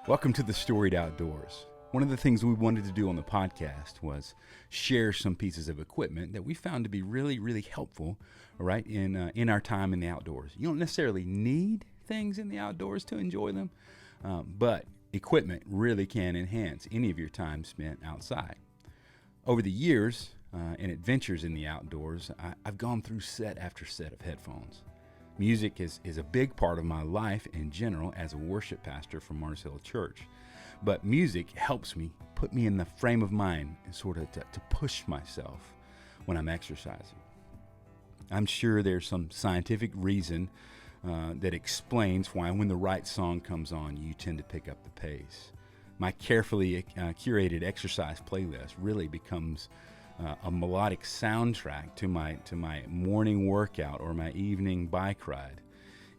Welcome to the Storied Outdoors. One of the things we wanted to do on the podcast was share some pieces of equipment that we found to be really helpful, right, in our time in the outdoors. You don't necessarily need things in the outdoors to enjoy them, but equipment really can enhance any of your time spent outside. Over the years and adventures in the outdoors, I've gone through set after set of headphones. Music is a big part of my life in general as a worship pastor from Mars Hill Church. But music helps me, put me in the frame of mind and sort of to push myself when I'm exercising. I'm sure there's some scientific reason that explains why when the right song comes on, you tend to pick up the pace. My carefully curated exercise playlist really becomes a melodic soundtrack to my morning workout or my evening bike ride,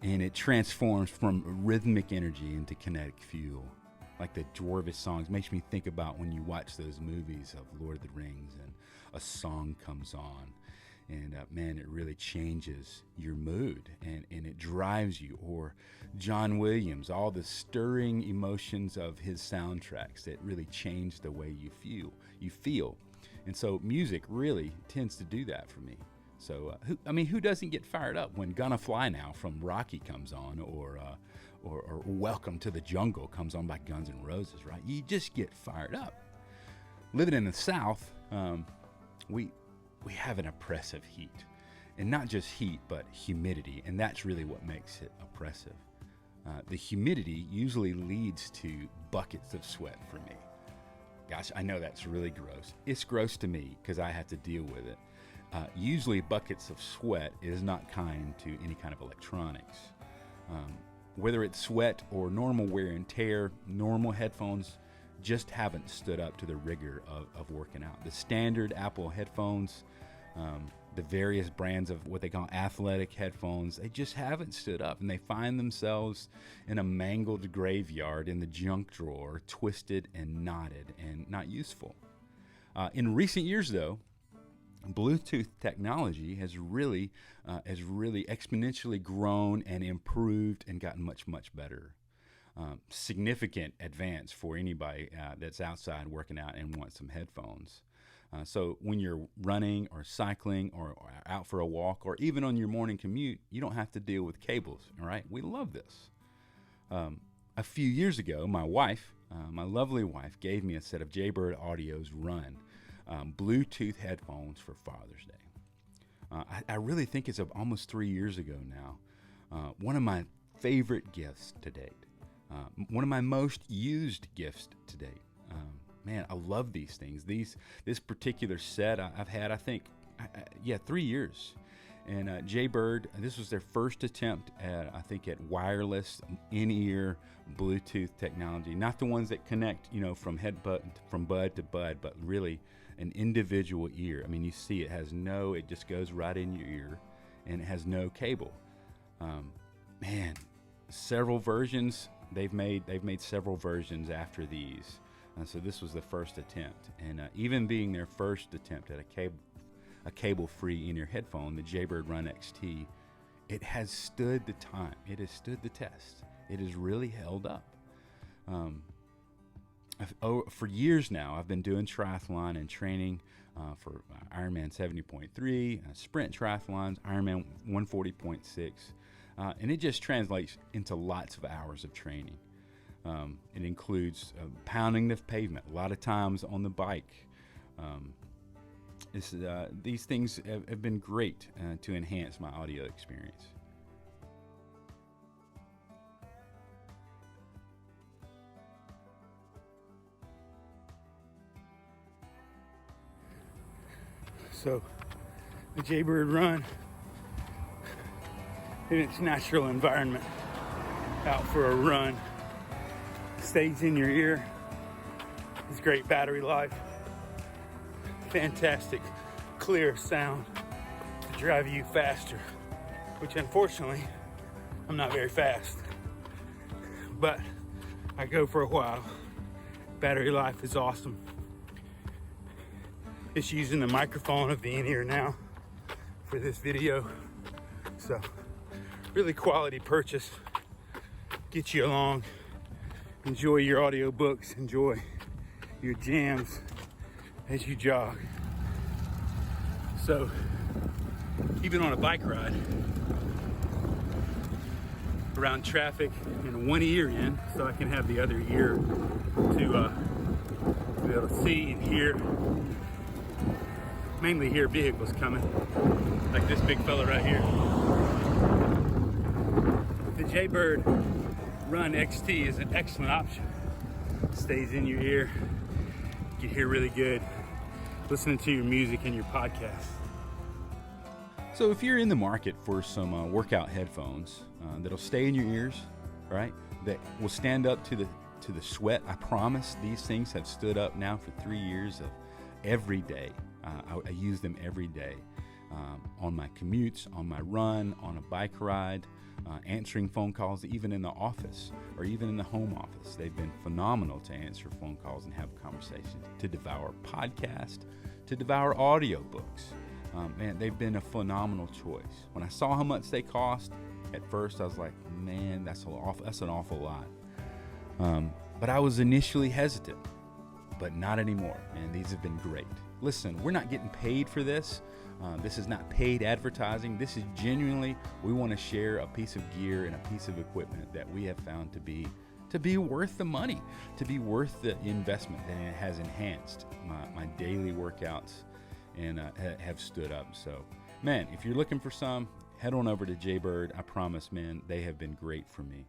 and it transforms from rhythmic energy into kinetic fuel. Like the Dwarvish songs makes me think about when you watch those movies of Lord of the Rings and a song comes on, and man, it really changes your mood and it drives you. Or John Williams, all the stirring emotions of his soundtracks that really change the way you feel. And so music really tends to do that for me. So, who doesn't get fired up when Gonna Fly Now from Rocky comes on, or Welcome to the Jungle comes on by Guns N' Roses, right? You just get fired up. Living in the South, we have an oppressive heat. And not just heat, but humidity. And that's really what makes it oppressive. The humidity usually leads to buckets of sweat for me. Gosh, I know that's really gross. It's gross to me because I have to deal with it. Usually buckets of sweat is not kind to any kind of electronics. Whether it's sweat or normal wear and tear, normal headphones just haven't stood up to the rigor of working out. The standard Apple headphones, the various brands of what they call athletic headphones, they just haven't stood up, and they find themselves in a mangled graveyard in the junk drawer, twisted and knotted and not useful. In recent years, though, Bluetooth technology has really exponentially grown and improved and gotten much better. Significant advance for anybody that's outside working out and wants some headphones. So when you're running or cycling or out for a walk or even on your morning commute, you don't have to deal with cables, all right? We love this. A few years ago, my wife, my lovely wife, gave me a set of Jaybird Audio's Run Bluetooth headphones for Father's Day. I really think it's almost 3 years ago now. One of my favorite gifts to date. One of my most used gifts to date. Man, I love these things. This particular set I've had, I think, 3 years. And Jaybird, this was their first attempt at wireless in-ear Bluetooth technology. Not the ones that connect, from bud to bud, but really an individual ear. I mean, you see it just goes right in your ear, and it has no cable. Man, several versions. They've made several versions after these. So this was the first attempt, and even being their first attempt at a cable-free in-ear headphone, the Jaybird Run XT, it has stood the time. It has stood the test. It has really held up. For years now, I've been doing triathlon and training for Ironman 70.3, sprint triathlons, Ironman 140.6, and it just translates into lots of hours of training. It includes pounding the pavement, a lot of times on the bike. These things have been great to enhance my audio experience. So, the Jaybird Run in its natural environment, out for a run, stays in your ear. It's great battery life, fantastic clear sound to drive you faster, which unfortunately I'm not very fast, but I go for a while. Battery life is awesome. It's using the microphone of the in-ear now for this video, so really quality purchase. Get you along enjoy your audiobooks, enjoy your jams as you jog. So, even on a bike ride, around traffic and one ear in, so I can have the other ear to be able to see and hear, mainly hear vehicles coming, like this big fella right here. The Jaybird Run XT is an excellent option. Stays in your ear, you can hear really good listening to your music and your podcast. So if you're in the market for some workout headphones that'll stay in your ears, right, that will stand up to the sweat, I promise these things have stood up now for 3 years of every day. I use them every day on my commutes, on my run, on a bike ride, answering phone calls, even in the office or even in the home office. They've been phenomenal to answer phone calls and have conversations, to devour podcasts, to devour audiobooks. Man, they've been a phenomenal choice. When I saw how much they cost, at first I was like, man, that's an awful lot. But I was initially hesitant, but not anymore. Man, these have been great. Listen, we're not getting paid for this. This is not paid advertising. This is genuinely, we want to share a piece of gear and a piece of equipment that we have found to be worth the money, to be worth the investment, and it has enhanced my daily workouts and have stood up. So, man, if you're looking for some, head on over to Jaybird. I promise, man, they have been great for me.